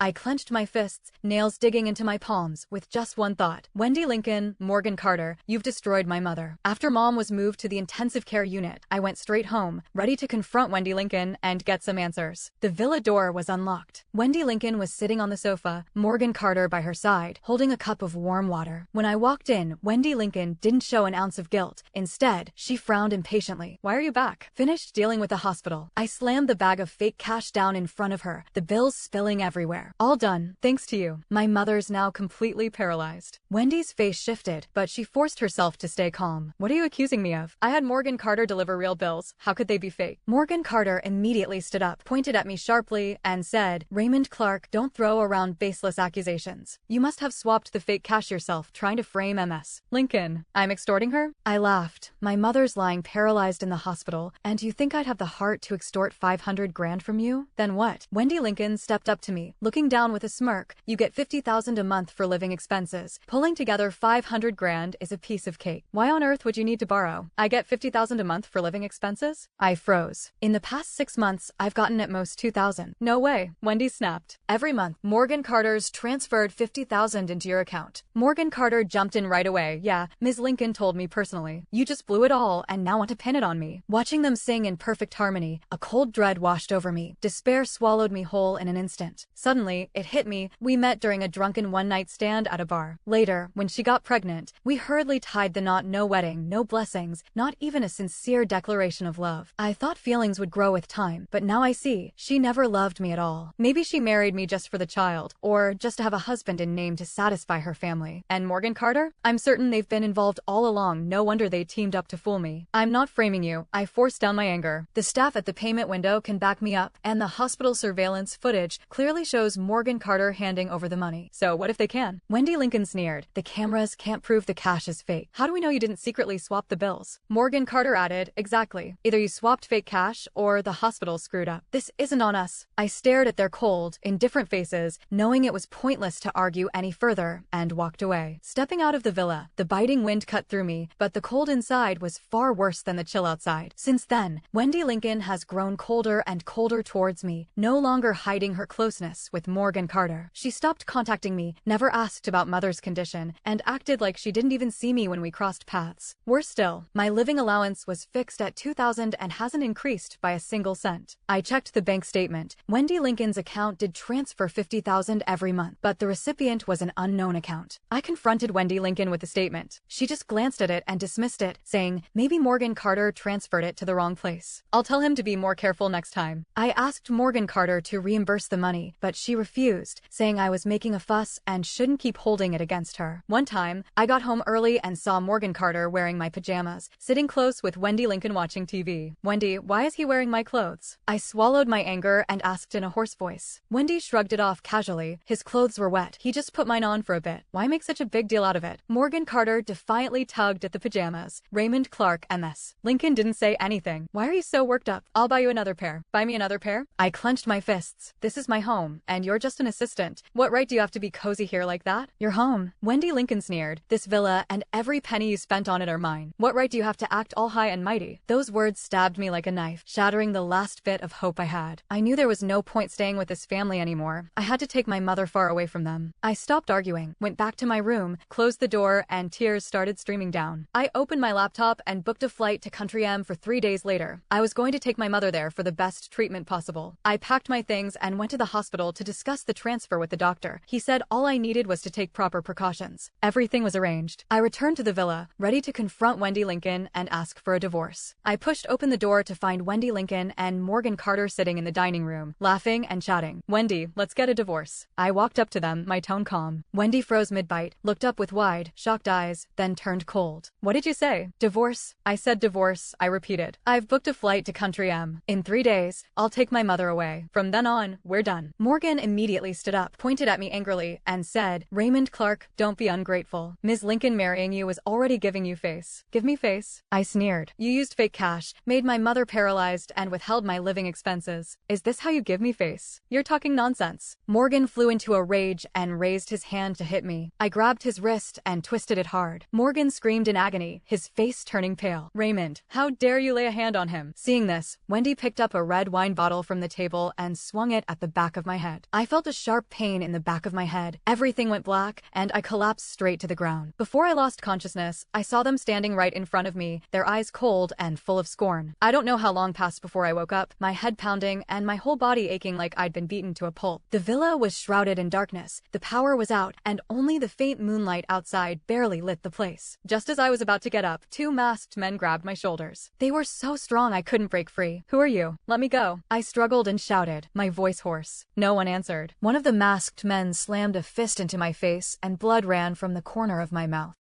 I clenched my fists, nails digging into my palms, with just one thought. Wendy Lincoln, Morgan Carter, you've destroyed my mother. After Mom was moved to the intensive care unit, I went straight home, ready to confront Wendy Lincoln and get some answers. The villa door was unlocked. Wendy Lincoln was sitting on the sofa, Morgan Carter by her side, holding a cup of warm water. When I walked in, Wendy Lincoln didn't show an ounce of guilt. Instead, she frowned impatiently. Why are you back? Finished dealing with the hospital. I slammed the bag of fake cash down in front of her, the bills spilling everywhere. All done, thanks to you. My mother's now completely paralyzed. Wendy's face shifted, but she forced herself to stay calm. What are you accusing me of? I had Morgan Carter deliver real bills. How could they be fake? Morgan Carter immediately stood up, pointed at me sharply, and said, Raymond Clark, don't throw around baseless accusations. You must have swapped the fake cash yourself, trying to frame MS. Lincoln, I'm extorting her? I laughed. My mother's lying paralyzed in the hospital, and you think I'd have the heart to extort 500 grand from you? Then what? Wendy Lincoln stepped up to me, looking down with a smirk. You get 50,000 a month for living expenses. Pulling together 500 grand is a piece of cake. Why on earth would you need to borrow? I get 50,000 a month for living expenses? I froze. In the past 6 months, I've gotten at most 2,000. No way. Wendy snapped. Every month, Morgan Carter's transferred 50,000 into your account. Morgan Carter jumped in right away. Yeah, Ms. Lincoln told me personally. You just blew it all and now want to pin it on me. Watching them sing in perfect harmony, a cold dread washed over me. Despair swallowed me whole in an instant. Suddenly, it hit me. We met during a drunken one-night stand at a bar. Later, when she got pregnant, we hurriedly tied the knot. No wedding, no blessings, not even a sincere declaration of love. I thought feelings would grow with time, but now I see, she never loved me at all. Maybe she married me just for the child, or just to have a husband in name to satisfy her family. And Morgan Carter? I'm certain they've been involved all along. No wonder they teamed up to fool me. I'm not framing you. I forced down my anger. The staff at the payment window can back me up, and the hospital surveillance footage clearly shows Morgan Carter handing over the money. So what if they can? Wendy Lincoln sneered. The cameras can't prove the cash is fake. How do we know you didn't secretly swap the bills? Morgan Carter added, exactly. Either you swapped fake cash or the hospital screwed up. This isn't on us. I stared at their cold, indifferent faces, knowing it was pointless to argue any further, and walked away. Stepping out of the villa, the biting wind cut through me, but the cold inside was far worse than the chill outside. Since then, Wendy Lincoln has grown colder and colder towards me, no longer hiding her closeness with Morgan Carter. She stopped contacting me, never asked about mother's condition, and acted like she didn't even see me when we crossed paths. Worse still, my living allowance was fixed at $2,000 and hasn't increased by a single cent. I checked the bank statement. Wendy Lincoln's account did transfer $50,000 every month, but the recipient was an unknown account. I confronted Wendy Lincoln with the statement. She just glanced at it and dismissed it, saying, maybe Morgan Carter transferred it to the wrong place. I'll tell him to be more careful next time. I asked Morgan Carter to reimburse the money, but she refused, saying I was making a fuss and shouldn't keep holding it against her. One time, I got home early and saw Morgan Carter wearing my pajamas, sitting close with Wendy Lincoln watching TV. Wendy, why is he wearing my clothes? I swallowed my anger and asked in a hoarse voice. Wendy shrugged it off casually. His clothes were wet. He just put mine on for a bit. Why make such a big deal out of it? Morgan Carter defiantly tugged at the pajamas. Raymond Clark, MS. Lincoln didn't say anything. Why are you so worked up? I'll buy you another pair. Buy me another pair? I clenched my fists. This is my home, and you're just an assistant. What right do you have to be cozy here like that? Your home. Wendy Lincoln sneered. This villa and every penny you spent on it are mine. What right do you have to act all high and mighty? Those words stabbed me like a knife, shattering the last bit of hope I had. I knew there was no point staying with this family anymore. I had to take my mother far away from them. I stopped arguing, went back to my room, closed the door, and tears started streaming down. I opened my laptop and booked a flight to Country M for 3 days later. I was going to take my mother there for the best treatment possible. I packed my things and went to the hospital to discuss the transfer with the doctor. He said all I needed was to take proper precautions. Everything was arranged. I returned to the villa, ready to confront Wendy Lincoln and ask for a divorce. I pushed open the door to find Wendy Lincoln and Morgan Carter sitting in the dining room, laughing and chatting. Wendy, let's get a divorce. I walked up to them, my tone calm. Wendy froze mid-bite, looked up with wide, shocked eyes, then turned cold. What did you say? Divorce? I said divorce, I repeated. I've booked a flight to Country M. In 3 days, I'll take my mother away. From then on, we're done. Morgan immediately stood up, pointed at me angrily, and said, Raymond Clark, don't be ungrateful. Ms. Lincoln marrying you was already giving you face. Give me face? I sneered. You used fake cash, made my mother paralyzed, and withheld my living expenses. Is this how you give me face? You're talking nonsense. Morgan flew into a rage and raised his hand to hit me. I grabbed his wrist and twisted it hard. Morgan screamed in agony, his face turning pale. Raymond, how dare you lay a hand on him? Seeing this, Wendy picked up a red wine bottle from the table and swung it at the back of my head. I felt a sharp pain in the back of my head. Everything went black, and I collapsed straight to the ground. Before I lost consciousness, I saw them standing right in front of me, their eyes cold and full of scorn. I don't know how long passed before I woke up, my head pounding and my whole body aching like I'd been beaten to a pulp. The villa was shrouded in darkness, the power was out, and only the faint moonlight outside barely lit the place. Just as I was about to get up, two masked men grabbed my shoulders. They were so strong I couldn't break free. "Who are you? Let me go." I struggled and shouted, my voice hoarse. No one answered. One of the masked men slammed a fist into my face, and blood ran from the corner of my mouth.